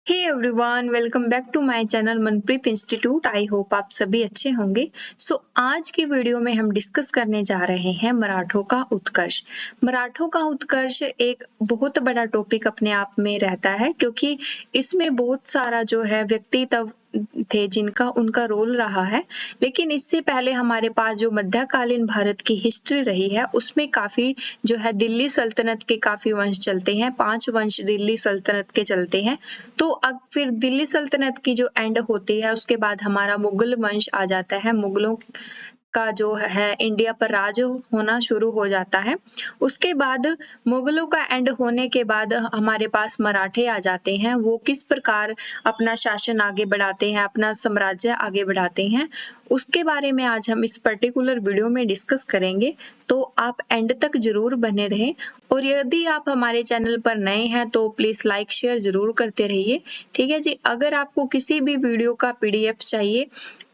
Hey everyone, welcome back to my channel Manpreet institute. I hope आप सभी अच्छे होंगे। आज की वीडियो में हम डिस्कस करने जा रहे हैं मराठों का उत्कर्ष। मराठों का उत्कर्ष एक बहुत बड़ा टॉपिक अपने आप में रहता है, क्योंकि इसमें बहुत सारा जो है व्यक्तित्व थे जिनका उनका रोल रहा है। लेकिन इससे पहले हमारे पास जो मध्यकालीन भारत की हिस्ट्री रही है उसमें काफी जो है दिल्ली सल्तनत के काफी वंश चलते हैं। 5 वंश दिल्ली सल्तनत के चलते हैं। तो अब फिर दिल्ली सल्तनत की जो एंड होती है उसके बाद हमारा मुगल वंश आ जाता है। मुगलों का जो है इंडिया पर राज होना शुरू हो जाता है। उसके बाद मुगलों का एंड होने के बाद हमारे पास मराठे आ जाते हैं। वो किस प्रकार अपना शासन आगे बढ़ाते हैं, अपना साम्राज्य आगे बढ़ाते हैं, उसके बारे में आज हम इस पर्टिकुलर वीडियो में डिस्कस करेंगे। तो आप एंड तक जरूर बने रहें। और यदि आप हमारे चैनल पर नए हैं तो प्लीज लाइक शेयर जरूर करते रहिए। ठीक है जी। अगर आपको किसी भी वीडियो का पीडीएफ चाहिए,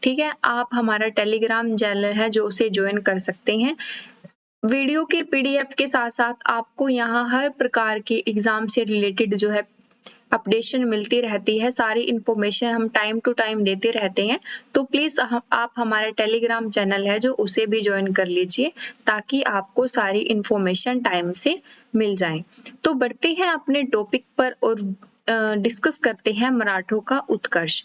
ठीक है, आप हमारा टेलीग्राम चैनल है जो उसे ज्वाइन कर सकते हैं। वीडियो के पीडीएफ के साथ साथ आपको यहाँ हर प्रकार के एग्जाम से रिलेटेड जो है अपडेशन मिलती रहती है। सारी इंफॉर्मेशन हम टाइम टू टाइम देते रहते हैं। तो प्लीज आप हमारा टेलीग्राम चैनल है जो उसे भी ज्वाइन कर लीजिए, ताकि आपको सारी इंफॉर्मेशन टाइम से मिल जाए। तो बढ़ते हैं अपने टॉपिक पर और डिस्कस करते हैं मराठों का उत्कर्ष।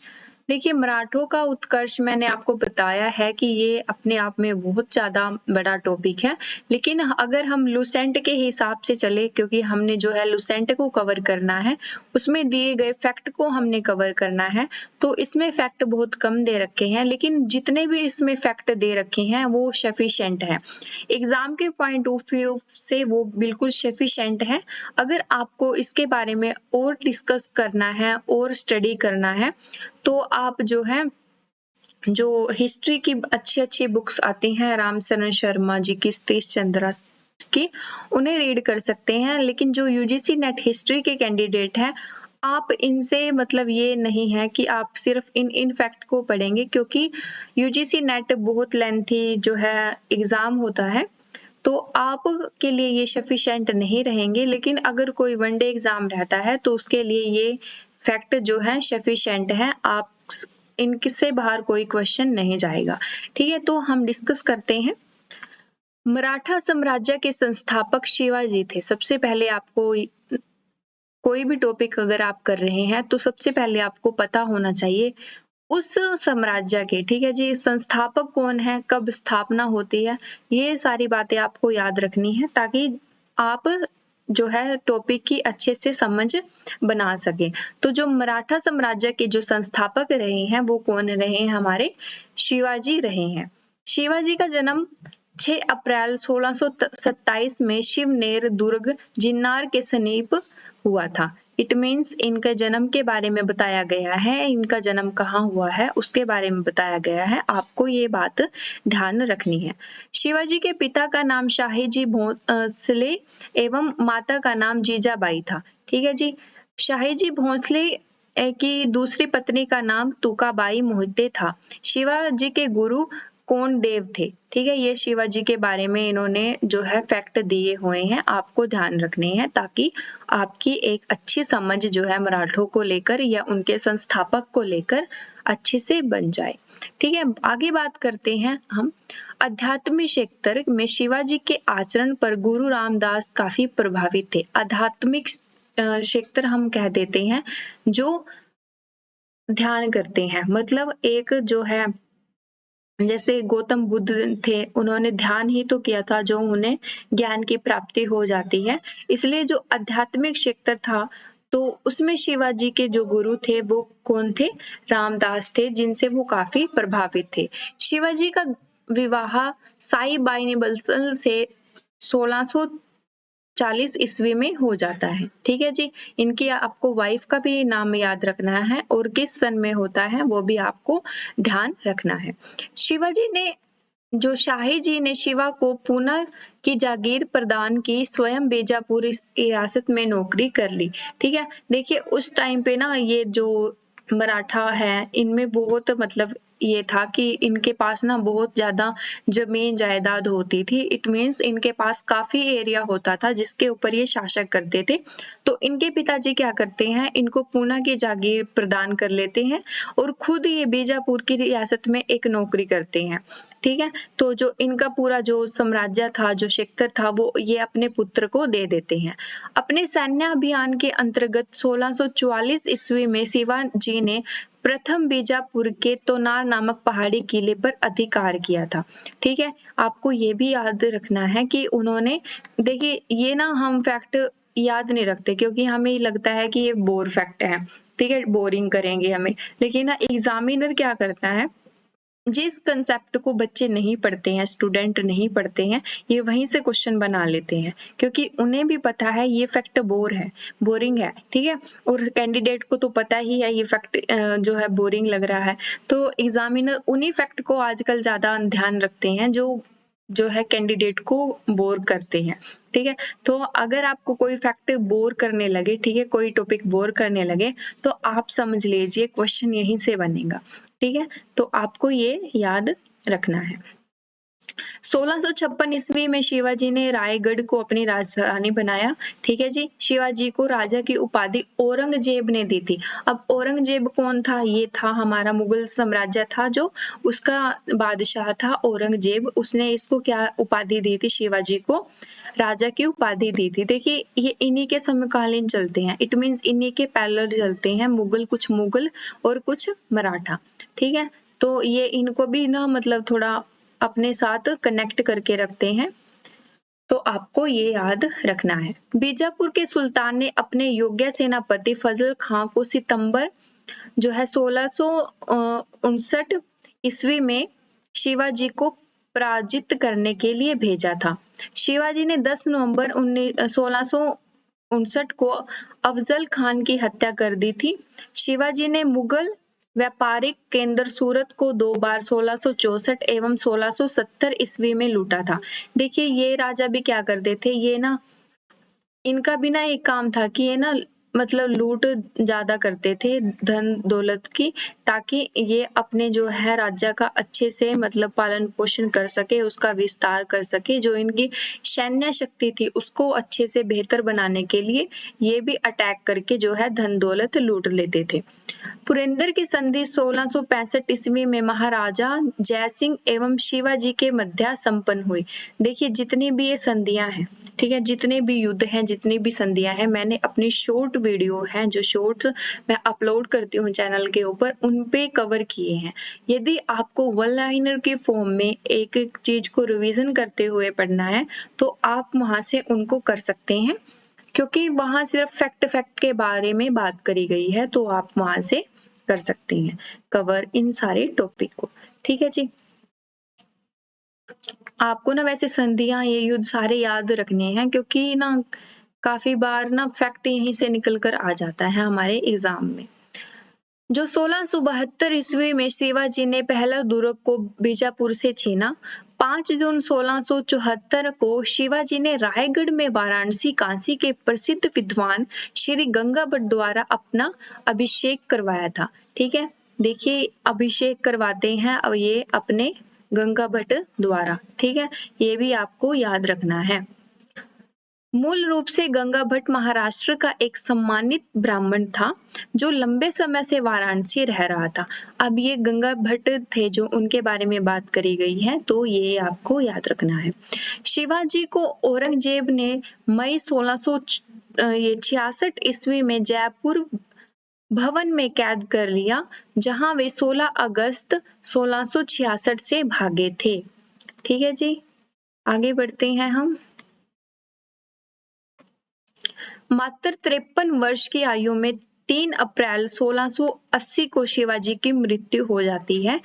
देखिए, मराठों का उत्कर्ष मैंने आपको बताया है कि ये अपने आप में बहुत ज्यादा बड़ा टॉपिक है। लेकिन अगर हम लुसेंट के हिसाब से चले, क्योंकि हमने जो है लुसेंट को कवर करना है, उसमें दिए गए फैक्ट को हमने कवर करना है, तो इसमें फैक्ट बहुत कम दे रखे हैं। लेकिन जितने भी इसमें फैक्ट दे रखे हैं वो सफिशिएंट है। एग्जाम के पॉइंट ऑफ व्यू से वो बिल्कुल सफिशिएंट है। अगर आपको इसके बारे में और डिस्कस करना है और स्टडी करना है तो आप जो है जो हिस्ट्री की अच्छी अच्छी बुक्स आती हैं, रामचरण शर्मा जी की, सतीश चंद्रा की, उन्हें रीड कर सकते हैं। लेकिन जो यूजीसी नेट हिस्ट्री के कैंडिडेट हैं, आप इनसे मतलब ये नहीं है कि आप सिर्फ इन फैक्ट को पढ़ेंगे, क्योंकि यूजीसी नेट बहुत लेंथी जो है एग्जाम होता है, तो आप के लिए ये सफिशिएंट नहीं रहेंगे। लेकिन अगर कोई वनडे एग्जाम रहता है तो उसके लिए ये फैक्ट जो है सफिशिएंट है। आप इनसे बाहर कोई क्वेश्चन नहीं जाएगा। ठीक है, तो हम डिस्कस करते हैं। मराठा साम्राज्य के संस्थापक शिवाजी थे। सबसे पहले आपको कोई भी टॉपिक अगर आप कर रहे हैं तो सबसे पहले आपको पता होना चाहिए उस साम्राज्य के, ठीक है जी, संस्थापक कौन है, कब स्थापना होती है। ये सारी बातें आपको याद रखनी है, ताकि आप जो है टॉपिक की अच्छे से समझ बना सके। तो जो मराठा साम्राज्य के जो संस्थापक रहे हैं वो कौन रहे हैं, हमारे शिवाजी रहे हैं। शिवाजी का जन्म 6 अप्रैल 1627 में शिवनेर दुर्ग जिन्नार के समीप हुआ था। इट मीन्स इनके जन्म के बारे में बताया गया है, इनका जन्म कहाँ हुआ है उसके बारे में बताया गया है। आपको ये बात ध्यान रखनी है। शिवाजी के पिता का नाम शाहीजी भोंसले एवं माता का नाम जीजाबाई था। ठीक है जी। शाहीजी भोंसले की दूसरी पत्नी का नाम तुकाबाई मोहिते था। शिवाजी के गुरु कौन देव थे। ठीक है, ये शिवाजी के बारे में इन्होंने जो है फैक्ट दिए हुए हैं, आपको ध्यान रखने हैं, ताकि आपकी एक अच्छी समझ जो है मराठों को लेकर या उनके संस्थापक को लेकर अच्छे से बन जाए। ठीक है, आगे बात करते हैं हम। आध्यात्मिक क्षेत्र में शिवाजी के आचरण पर गुरु रामदास काफी प्रभावित थे। आध्यात्मिक क्षेत्र हम कह देते हैं जो ध्यान करते हैं, मतलब एक जो है जैसे गौतम बुद्ध थे, उन्होंने ध्यान ही तो किया था जो उन्हें ज्ञान की प्राप्ति हो जाती है। इसलिए जो आध्यात्मिक क्षेत्र था, तो उसमें शिवाजी के जो गुरु थे वो कौन थे, रामदास थे, जिनसे वो काफी प्रभावित थे। शिवाजी का विवाह साई बाई बल्सल से 1640 ईस्वी में हो जाता है। ठीक है जी। इनकी आपको वाइफ का भी नाम याद रखना है और किस सन में होता है वो भी आपको ध्यान रखना है। शिवाजी ने जो शाही जी ने शिवा को पूना की जागीर प्रदान की, स्वयं बीजापुर रियासत में नौकरी कर ली। ठीक है, देखिए उस टाइम पे ना ये जो मराठा है इनमें बहुत मतलब ये था कि इनके पास ना बहुत ज्यादा जमीन जायदाद होती थी। इट मीन्स इनके पास काफी एरिया होता था जिसके ऊपर ये शासक करते थे। तो इनके पिताजी क्या करते हैं, इनको पूना की जागीर प्रदान कर लेते हैं और खुद ये बीजापुर की रियासत में एक नौकरी करते हैं। ठीक है, तो जो इनका पूरा जो साम्राज्य था, जो क्षेत्र था, वो ये अपने पुत्र को दे देते हैं। अपने सैन्य अभियान के अंतर्गत 1644 ईस्वी में शिवाजी ने प्रथम बीजापुर के तोनार नामक पहाड़ी किले पर अधिकार किया था। ठीक है, आपको ये भी याद रखना है कि उन्होंने, देखिए ये ना हम फैक्ट याद नहीं रखते क्योंकि हमें लगता है कि ये बोर फैक्ट है। ठीक है, बोरिंग करेंगे हमें, लेकिन ना एग्जामिनर क्या करता है, जिस कंसेप्ट को बच्चे नहीं पढ़ते हैं, स्टूडेंट नहीं पढ़ते हैं, ये वहीं से क्वेश्चन बना लेते हैं क्योंकि उन्हें भी पता है ये फैक्ट बोरिंग है। ठीक है, और कैंडिडेट को तो पता ही है ये फैक्ट जो है बोरिंग लग रहा है। तो एग्जामिनर उन्हीं फैक्ट को आजकल ज्यादा ध्यान रखते हैं जो है कैंडिडेट को बोर करते हैं। ठीक है, तो अगर आपको कोई फैक्ट बोर करने लगे, ठीक है, कोई टॉपिक बोर करने लगे, तो आप समझ लीजिए क्वेश्चन यहीं से बनेगा। ठीक है, तो आपको ये याद रखना है। 1656 ईस्वी में शिवाजी ने रायगढ़ को अपनी राजधानी बनाया। ठीक है जी, शिवाजी को राजा की उपाधि औरंगजेब ने दी थी। अब औरंगजेब कौन था, ये था हमारा मुगल साम्राज्य था, जो उसका बादशाह था औरंगजेब। उसने इसको क्या उपाधि दी थी, शिवाजी को राजा की उपाधि दी थी। देखिए ये इन्हीं के समकालीन चलते हैं, इट मीन्स इन्हीं के पैरेलल चलते हैं, कुछ मुगल और कुछ मराठा। ठीक है, तो ये इनको भी ना मतलब थोड़ा अपने साथ कनेक्ट करके रखते हैं, तो आपको ये याद रखना है। बीजापुर के सुल्तान ने अपने योग्य सेनापति फजल खां को सितंबर जो है 1659 ईस्वी में शिवाजी को पराजित करने के लिए भेजा था। शिवाजी ने 10 नवंबर 1659 को अफजल खान की हत्या कर दी थी। शिवाजी ने मुगल व्यापारिक केंद्र सूरत को 2 बार 1664 एवं 1670 ईस्वी में लूटा था। देखिए ये राजा भी क्या करते थे, ये ना इनका भी ना एक काम था कि ये ना मतलब लूट ज्यादा करते थे धन दौलत की, ताकि ये अपने जो है राज्य का अच्छे से मतलब पालन पोषण कर सके, उसका विस्तार कर सके। जो इनकी सैन्य शक्ति थी उसको अच्छे से बेहतर बनाने के लिए ये भी अटैक करके जो है धन दौलत लूट लेते थे। पुरंदर की संधि 1665 ईस्वी में महाराजा जयसिंह एवं शिवाजी के मध्य संपन्न हुई। देखिए जितनी भी ये संधियां हैं, ठीक है, जितने भी युद्ध हैं, जितनी भी संधियां हैं, मैंने अपनी शॉर्ट वीडियो हैं, जो शॉर्ट्स मैं अपलोड करती हूँ चैनल के ऊपर, उन पे कवर किए हैं। यदि आपको वन लाइनर के फॉर्म में एक एक चीज को रिवीजन करते हुए पढ़ना है तो आप वहां से उनको कर सकते हैं, क्योंकि वहां सिर्फ फैक्ट के बारे में बात करी गई है, तो आप वहां से कर सकते हैं कवर इन सारे टॉपिक को। ठीक है जी, आपको ना वैसे संधियां, ये युद्ध सारे याद रखने हैं क्योंकि ना काफी बार ना फैक्ट यहीं से निकल कर आ जाता है हमारे एग्जाम में। जो 1672 ईस्वी में शिवाजी ने पहला दुर्ग को बीजापुर से छीना। 5 जून 1674 को शिवाजी ने रायगढ़ में वाराणसी काशी के प्रसिद्ध विद्वान श्री गंगा भट्ट द्वारा अपना अभिषेक करवाया था। ठीक है, देखिए अभिषेक करवाते हैं अब ये अपने गंगा भट्ट द्वारा। ठीक है, ये भी आपको याद रखना है। मूल रूप से गंगा भट्ट महाराष्ट्र का एक सम्मानित ब्राह्मण था जो लंबे समय से वाराणसी रह रहा था। अब ये गंगा भट्ट थे जो उनके बारे में बात करी गई है, तो ये आपको याद रखना है। शिवाजी को औरंगजेब ने मई 1666 ईस्वी में जयपुर भवन में कैद कर लिया, जहां वे 16 अगस्त 1666 से भागे थे। ठीक है जी, आगे बढ़ते हैं हम। मात्र 53 वर्ष की आयु में 3 अप्रैल 1680 को शिवाजी की मृत्यु हो जाती है।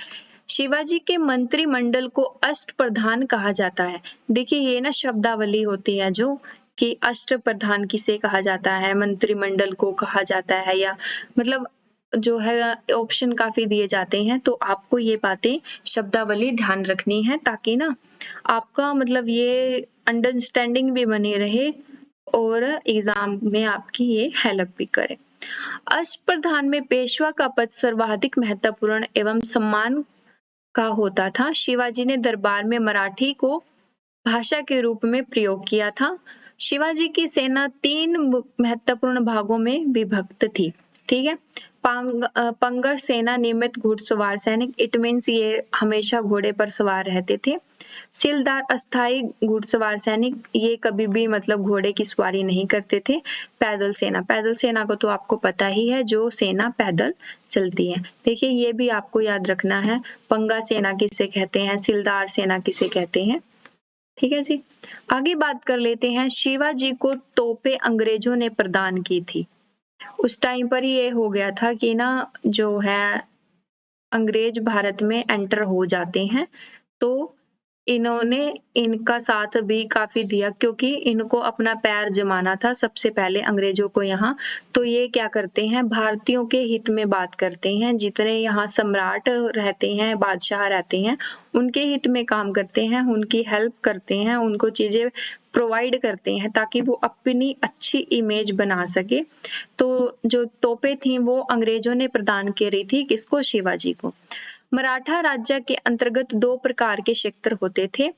शिवाजी के मंत्रिमंडल को अष्ट प्रधान कहा जाता है। देखिए ये ना शब्दावली होती है जो कि अष्ट प्रधान किसे कहा जाता है, मंत्रिमंडल को कहा जाता है, या मतलब जो है ऑप्शन काफी दिए जाते हैं, तो आपको ये बातें शब्दावली ध्यान रखनी है ताकि ना आपका मतलब ये अंडरस्टैंडिंग भी बनी रहे और एग्जाम में आपकी ये हेल्प भी करे। अष्टप्रधान में पेशवा का पद सर्वाधिक महत्वपूर्ण एवं सम्मान का होता था। शिवाजी ने दरबार में मराठी को भाषा के रूप में प्रयोग किया था। शिवाजी की सेना 3 महत्वपूर्ण भागों में विभक्त थी। ठीक है। पंगश सेना नियमित घुड़सवार सैनिक, इट मीन्स ये हमेशा घोड़े पर सवार रहते थे। सिलदार अस्थायी घुड़सवार सैनिक, ये कभी भी मतलब घोड़े की सवारी नहीं करते थे। पैदल सेना को तो आपको पता ही है, जो सेना पैदल चलती है। देखिए ये भी आपको याद रखना है, पंगा सेना किसे कहते हैं, सिलदार सेना किसे कहते हैं। ठीक है जी। आगे बात कर लेते हैं, शिवाजी को तोपें अंग्रेजों ने प्रदान की थी। उस टाइम पर ये हो गया था कि ना जो है अंग्रेज भारत में एंटर हो जाते हैं, तो इन्होंने इनका साथ भी काफी दिया, क्योंकि इनको अपना पैर जमाना था सबसे पहले अंग्रेजों को यहाँ। तो ये क्या करते हैं, भारतीयों के हित में बात करते हैं। जितने यहाँ सम्राट रहते हैं, बादशाह रहते हैं, उनके हित में काम करते हैं, उनकी हेल्प करते हैं, उनको चीजें प्रोवाइड करते हैं ताकि वो अपनी अच्छी इमेज बना सके। तो जो तोपें थी वो अंग्रेजों ने प्रदान करी थी, किसको, शिवाजी को। मराठा राज्य के अंतर्गत 2 प्रकार के क्षेत्र होते थे।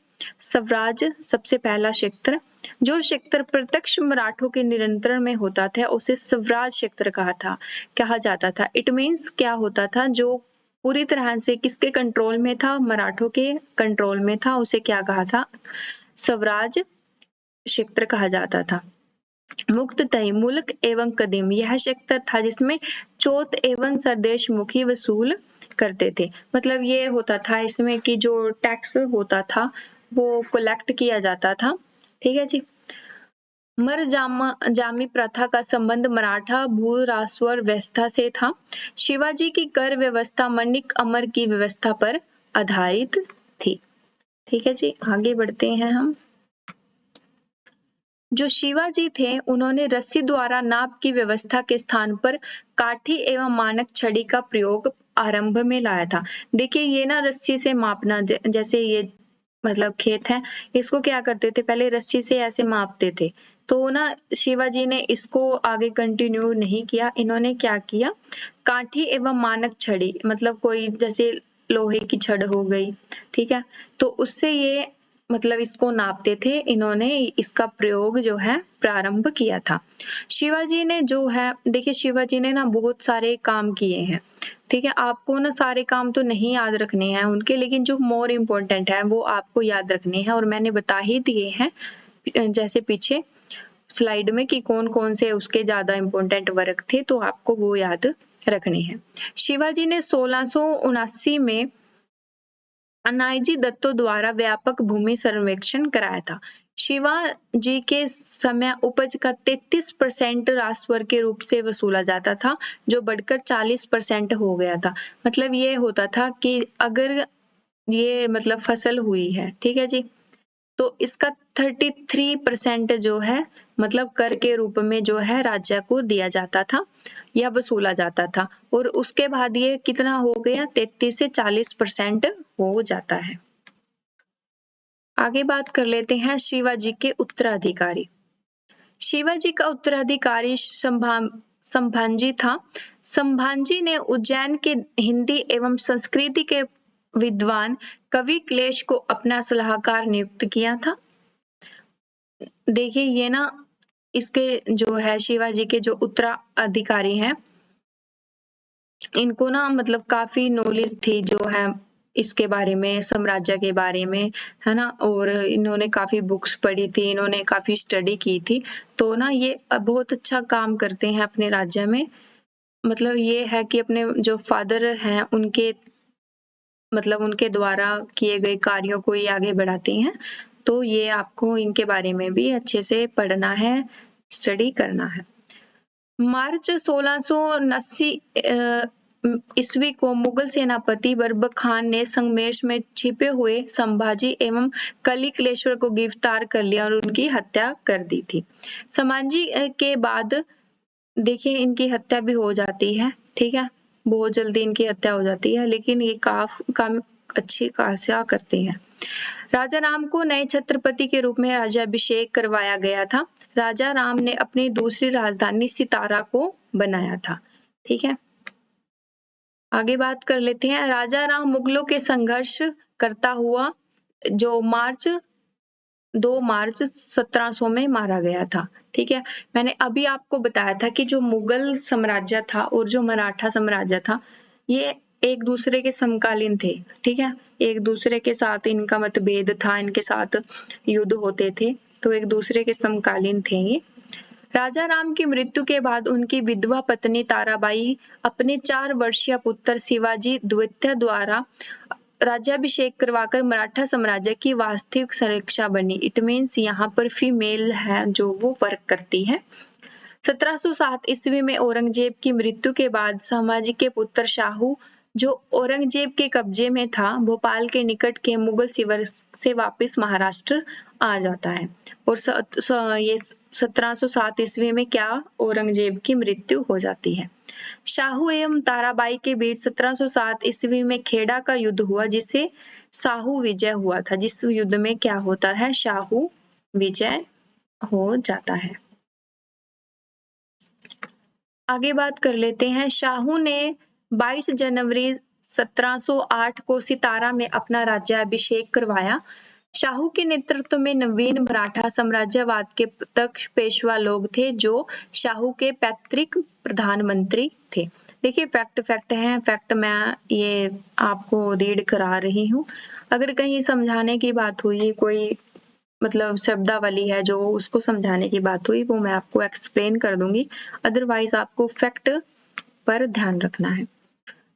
स्वराज सबसे पहला क्षेत्र, जो क्षेत्र प्रत्यक्ष मराठों के नियंत्रण में होता था उसे स्वराज क्षेत्र कहा जाता था। इट मीन्स क्या होता था, जो पूरी तरह से किसके कंट्रोल में था, मराठों के कंट्रोल में था, उसे क्या कहा था, स्वराज क्षेत्र कहा जाता था। मुक्ततई मुल्क एवं कदीम, यह क्षेत्र था जिसमें चौथ एवं सरदेश मुखी वसूल करते थे। मतलब ये होता था इसमें कि जो टैक्स होता था वो कलेक्ट किया जाता था। ठीक है जी। मर जामी प्रथा का संबंध मराठा भू राजस्व व्यवस्था से था। शिवाजी की कर व्यवस्था मणिक अमर की व्यवस्था पर आधारित थी। ठीक है जी, आगे बढ़ते हैं हम। जो शिवाजी थे उन्होंने रस्सी द्वारा नाप की व्यवस्था के स्थान पर काठी एवं मानक छड़ी का प्रयोग आरंभ में लाया था। देखिए ये ना रस्सी से मापना, जैसे ये मतलब खेत है, इसको क्या करते थे, पहले रस्सी से ऐसे मापते थे। तो ना शिवाजी ने इसको आगे कंटिन्यू नहीं किया, इन्होंने क्या किया, काठी एवं मानक छड़ी, मतलब कोई जैसे लोहे की छड़ हो गई, ठीक है, तो उससे ये मतलब इसको नापते थे। इन्होंने इसका प्रयोग जो है प्रारंभ किया था। शिवाजी ने जो है, देखिए शिवाजी ने ना बहुत सारे काम किए हैं। ठीक है, आपको ना सारे काम तो नहीं याद रखने हैं उनके, लेकिन जो मोर इम्पोर्टेंट है वो आपको याद रखने हैं, और मैंने बता ही दिए हैं जैसे पीछे स्लाइड में कि कौन कौन से उसके ज्यादा इम्पोर्टेंट वर्क थे, तो आपको वो याद रखने हैं। शिवाजी ने 1679 में अनायजी दत्तो द्वारा व्यापक भूमि सर्वेक्षण कराया था। शिवाजी के समय उपज का 33% राजस्व के रूप से वसूला जाता था, जो बढ़कर 40% हो गया था। मतलब ये होता था कि अगर ये मतलब फसल हुई है, ठीक है जी, तो इसका 33% जो है मतलब कर के रूप में जो है राज्य को दिया जाता था या वसूला जाता था, और उसके बाद ये कितना हो गया, 33 से 40% हो जाता है। आगे बात कर लेते हैं शिवाजी के उत्तराधिकारी। शिवाजी का उत्तराधिकारी संभाजी था। संभाजी ने उज्जैन के हिंदी एवं संस्कृति के विद्वान कवि क्लेश को अपना सलाहकार नियुक्त किया था। देखिए ये ना इसके जो है शिवाजी के जो उत्तराधिकारी हैं, इनको ना मतलब काफी नॉलेज थी जो है इसके बारे में, साम्राज्य के बारे में, है ना, और इन्होंने काफी बुक्स पढ़ी थी, इन्होंने काफी स्टडी की थी। तो ना ये बहुत अच्छा काम करते हैं अपने राज्य में। मतलब ये है कि अपने जो फादर हैं उनके मतलब उनके द्वारा किए गए कार्यों को ये आगे बढ़ाते हैं। तो ये आपको इनके बारे में भी अच्छे से पढ़ना है, स्टडी करना है। मार्च 1679 ईस्वी को मुगल सेनापति बरबक खान ने संगमेश में छिपे हुए संभाजी एवं कलिकलेश्वर को गिरफ्तार कर लिया और उनकी हत्या कर दी थी। संभाजी के बाद देखिए इनकी हत्या भी हो जाती है, ठीक है, बहुत जल्दी इनकी हत्या हो जाती है, लेकिन ये काम अच्छी खासा करते हैं। राजा राम को नए छत्रपति के रूप में राज्याभिषेक करवाया गया था। राजा राम ने अपनी दूसरी राजधानी सितारा को बनाया था। ठीक है, आगे बात कर लेते हैं। राजा राम मुगलों के संघर्ष करता हुआ जो 2 मार्च 1700 में मारा गया था। ठीक है, मैंने अभी आपको बताया था कि जो मुगल साम्राज्य था और जो मराठा साम्राज्य था, ये एक दूसरे के समकालीन थे। ठीक है, एक दूसरे के साथ इनका मतभेद था, इनके साथ युद्ध होते थे, तो एक दूसरे के समकालीन थे ये। राजा राम की मृत्यु के बाद उनकी विधवा पत्नी ताराबाई अपने 4 वर्षीय पुत्र शिवाजी द्वितीय द्वारा राज्याभिषेक करवाकर मराठा साम्राज्य की वास्तविक संरक्षा बनी। इट मीन्स यहाँ पर फीमेल है जो वो वर्क करती है। 1707 ईस्वी में औरंगजेब की मृत्यु के बाद संभाजी के पुत्र शाहू, जो औरंगजेब के कब्जे में था, भोपाल के निकट के मुगल शिविर से वापस महाराष्ट्र आ जाता है। और ये 1707 ईस्वी में क्या औरंगजेब की मृत्यु हो जाती है। शाहू एवं ताराबाई के बीच 1707 ईस्वी में खेड़ा का युद्ध हुआ, जिसे शाहू विजय हुआ था। जिस युद्ध में क्या होता है, शाहू विजय हो जाता है। आगे बात कर लेते हैं। शाहू ने 22 जनवरी 1708 को सितारा में अपना राज्याभिषेक करवाया। शाहू के नेतृत्व में नवीन मराठा साम्राज्यवाद के प्रत्यक्ष पेशवा लोग थे, जो शाहू के पैतृक प्रधानमंत्री थे। देखिए, फैक्ट है, फैक्ट मैं ये आपको रीड करा रही हूँ। अगर कहीं समझाने की बात हुई, कोई मतलब शब्दावली है जो उसको समझाने की बात हुई, वो मैं आपको एक्सप्लेन कर दूंगी। अदरवाइज आपको फैक्ट पर ध्यान रखना है।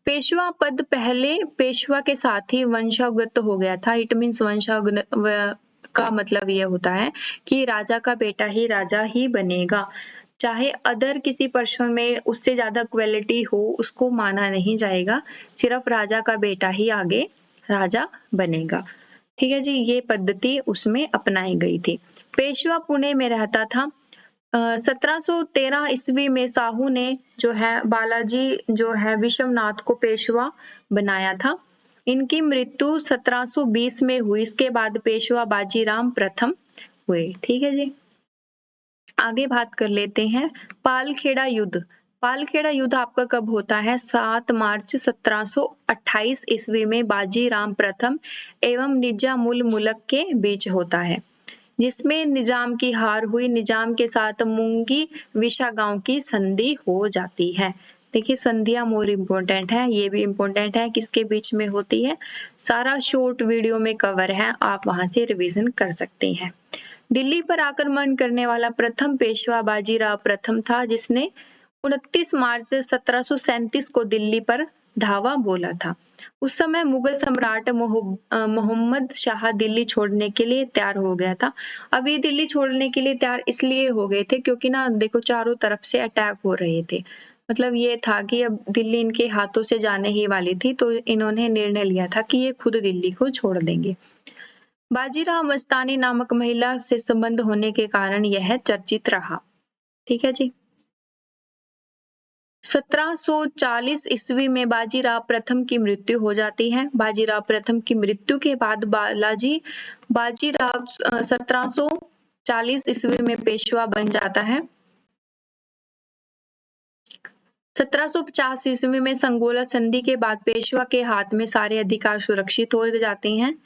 पेशवा पद पहले पेशवा के साथ ही वंशागत हो गया था। इट मीन्स वंशागत का मतलब ये होता है कि राजा का बेटा ही राजा ही बनेगा, चाहे अदर किसी पर्सन में उससे ज्यादा क्वालिटी हो, उसको माना नहीं जाएगा। सिर्फ राजा का बेटा ही आगे राजा बनेगा। ठीक है जी, ये पद्धति उसमें अपनाई गई थी। पेशवा पुणे में रहता था। 1713 ईस्वी में शाहू ने जो है बालाजी जो है विश्वनाथ को पेशवा बनाया था। इनकी मृत्यु 1720 में हुई। इसके बाद पेशवा बाजीराम प्रथम हुए। ठीक है जी, आगे बात कर लेते हैं। पालखेड़ा युद्ध। पालखेड़ा युद्ध आपका कब होता है? 7 मार्च 1728 ईस्वी में बाजीराम प्रथम एवं निजाम उल मुल्क के बीच होता है, जिसमें निजाम की हार हुई। निजाम के साथ मुंगी विशा गांव की संधि हो जाती है। देखिए, संधियां मोर इम्पोर्टेंट है, ये भी इम्पोर्टेंट है किसके बीच में होती है। सारा शॉर्ट वीडियो में कवर है, आप वहां से रिवीजन कर सकते हैं। दिल्ली पर आक्रमण करने वाला प्रथम पेशवा बाजीराव प्रथम था, जिसने 29 मार्च 1737 को दिल्ली पर धावा बोला था। उस समय मुगल सम्राट मोहम्मद शाह दिल्ली छोड़ने के लिए तैयार हो गया था। अब ये दिल्ली छोड़ने के लिए तैयार इसलिए हो गए थे क्योंकि ना देखो, चारों तरफ से अटैक हो रहे थे। मतलब ये था कि अब दिल्ली इनके हाथों से जाने ही वाली थी, तो इन्होंने निर्णय लिया था कि ये खुद दिल्ली को छोड़ देंगे। बाजीराव मस्तानी नामक महिला से संबंध होने के कारण यह चर्चित रहा। ठीक है जी। 1740 ईस्वी में बाजीराव प्रथम की मृत्यु हो जाती है। बाजीराव प्रथम की मृत्यु के बाद बाजीराव 1740 ईस्वी में पेशवा बन जाता है। 1750 ईस्वी में संगोला संधि के बाद पेशवा के हाथ में सारे अधिकार सुरक्षित हो जाते हैं।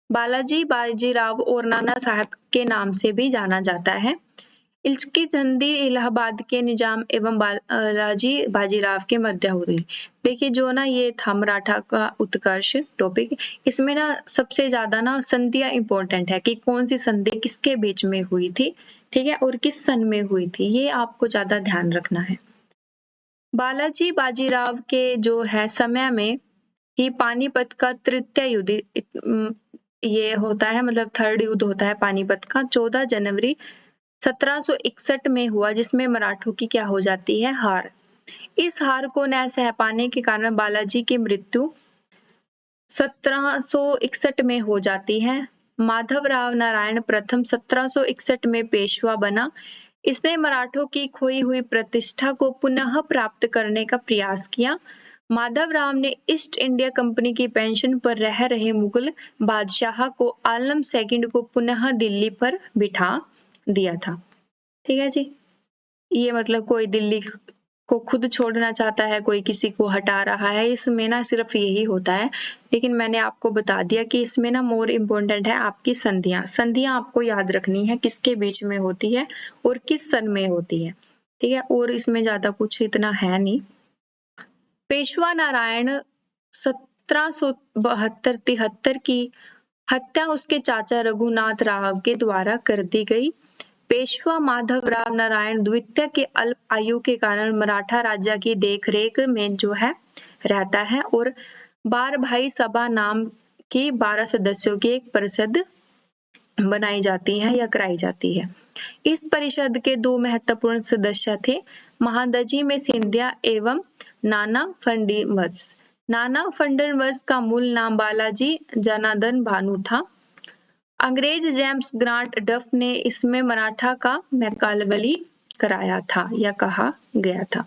बालाजी बाजीराव और नाना साहब के नाम से भी जाना जाता है। इसकी संधि इलाहाबाद के निजाम एवं बालाजी बाजीराव के मध्य हुई। देखिए, जो ना ये था मराठा का उत्कर्ष टॉपिक, इसमें ना सबसे ज्यादा ना संधियां इंपॉर्टेंट है कि कौन सी संधि किसके बीच में हुई थी। ठीक है, और किस सन में हुई थी, ये आपको ज्यादा ध्यान रखना है। बालाजी बाजीराव के जो है समय में ही पानीपत का तृतीय युद्ध ये होता है, मतलब थर्ड युद्ध होता है पानीपत का। 14 जनवरी 1761 में हुआ, जिसमें मराठों की क्या हो जाती है, हार। इस हार को न सह पाने के कारण बालाजी की मृत्यु 1761 में हो जाती है। माधवराव नारायण प्रथम 1761 में पेशवा बना। इसने मराठों की खोई हुई प्रतिष्ठा को पुनः प्राप्त करने का प्रयास किया। माधवराव ने ईस्ट इंडिया कंपनी की पेंशन पर रह रहे मुगल बादशाह को आलम सेकंड को पुनः दिल्ली पर बिठा दिया था। ठीक है जी, ये मतलब कोई दिल्ली को खुद छोड़ना चाहता है, कोई किसी को हटा रहा है, इसमें ना सिर्फ यही होता है। लेकिन मैंने आपको बता दिया कि इसमें ना मोर इम्पोर्टेंट है आपकी संधियां। संधियां आपको याद रखनी है किसके बीच में होती है और किस सन में होती है, ठीक है। और इसमें ज्यादा कुछ इतना है नहीं। पेशवा नारायण 1772-73 की हत्या उसके चाचा रघुनाथ राव के द्वारा कर दी गई। पेशवा माधवराव नारायण द्वितीय के अल्प आयु के कारण मराठा राज्य की देखरेख में जो है रहता है और बार भाई सभा नाम की 12 सदस्यों की एक परिषद बनाई जाती है या कराई जाती है। इस परिषद के 2 महत्वपूर्ण सदस्य थे, महादजी में सिंधिया एवं नाना फडणवीस। नाना फडणवीस का मूल नाम बालाजी जनार्दन भानु था। अंग्रेज जेम्स ग्रांट डफ ने इसमें मराठा का मैकालवली कराया था या कहा गया था।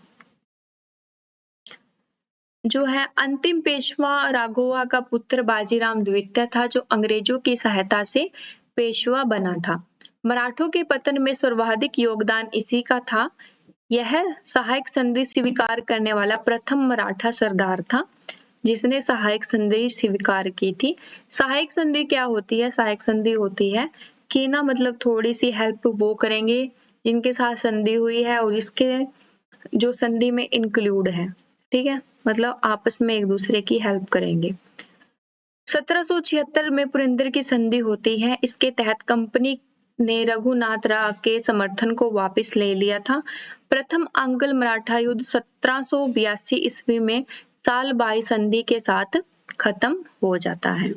जो है अंतिम पेशवा राघोवा का पुत्र बाजीराव द्वितीय था, जो अंग्रेजों की सहायता से पेशवा बना था। मराठों के पतन में सर्वाधिक योगदान इसी का था। यह सहायक संधि स्वीकार करने वाला प्रथम मराठा सरदार था जिसने सहायक संधि स्वीकार की थी। सहायक संधि क्या होती है? सहायक संधि होती है कि ना मतलब थोड़ी सी हेल्प वो करेंगे जिनके साथ संधि हुई है और इसके जो संधि में इंक्लूड है, ठीक है, मतलब आपस में एक दूसरे की हेल्प करेंगे। 1776 में पुरंदर की संधि होती है। इसके तहत कंपनी ने रघुनाथ राव के समर्थन को वापस ले लिया था। प्रथम आंग्ल मराठा युद्ध 1782 ईस्वी में साल बाई संधि के साथ खत्म हो जाता है।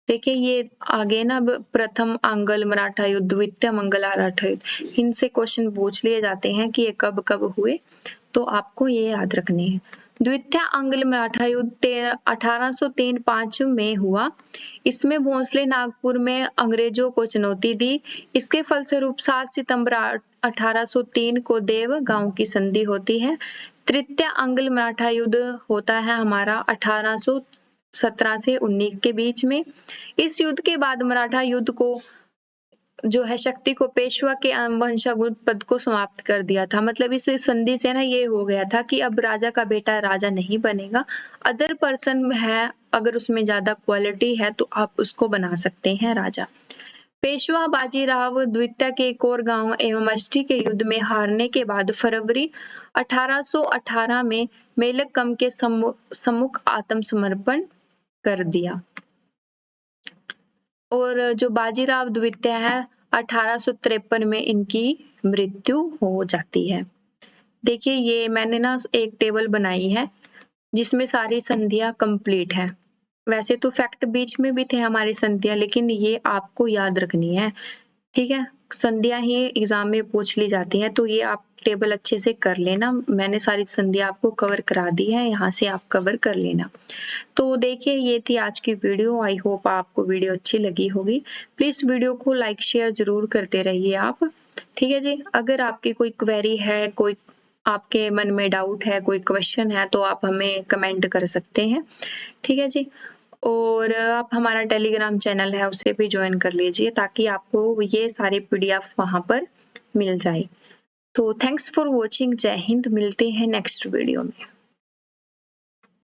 देखिए ये आगे ना प्रथम आंग्ल मराठा युद्ध, द्वितीय मंगल मराठा युद्ध, इनसे क्वेश्चन पूछ लिए जाते हैं कि ये कब कब हुए, तो आपको ये याद रखने हैं। द्वितीय आंग्ल मराठा युद्ध 1803-5 में हुआ। इसमें भोंसले नागपुर में अंग्रेजों को चुनौती दी। इसके फलस्वरूप 7 सितंबर 1803 को देव गांव की संधि होती है। तृतीय आंग्ल मराठा युद्ध होता है हमारा 1817 से 19 के बीच में। इस युद्ध के बाद मराठा युद्ध को जो है शक्ति को पेशवा के वंशावृत पद को समाप्त कर दिया था। मतलब इस संधि से ना ये हो गया था कि अब राजा का बेटा राजा नहीं बनेगा, अदर पर्सन है, अगर उसमें ज्यादा क्वालिटी है तो आप उसको बना सकते हैं राजा। पेशवा बाजीराव द्वितीय के कोरगांव एवं अष्टी के युद्ध में हारने के बाद फरवरी 1818 में मेलकम के सम्मुख आत्मसमर्पण कर दिया। और जो बाजीराव द्वितीय है 1853 में इनकी मृत्यु हो जाती है। देखिए ये मैंने ना एक टेबल बनाई है जिसमें सारी संधियां कंप्लीट है। वैसे तो फैक्ट बीच में भी थे हमारी संधियां, लेकिन ये आपको याद रखनी है, ठीक है। संधियां ही एग्जाम में पूछ ली जाती हैं, तो ये आप टेबल अच्छे से कर लेना। मैंने सारी संधियां आपको कवर करा दी है, यहाँ से आप कवर कर लेना। तो देखिए ये थी आज की वीडियो। आई होप आपको वीडियो अच्छी लगी होगी। प्लीज वीडियो को लाइक शेयर जरूर करते रहिए आप, ठीक है जी। अगर आपकी कोई क्वेरी है, कोई आपके मन में डाउट है, कोई क्वेश्चन है, तो आप हमें कमेंट कर सकते हैं, ठीक है जी। और आप हमारा टेलीग्राम चैनल है उसे भी ज्वाइन कर लीजिए ताकि आपको ये सारे PDF वहां पर मिल जाए। तो थैंक्स फॉर वॉचिंग। जय हिंद। मिलते हैं नेक्स्ट वीडियो में।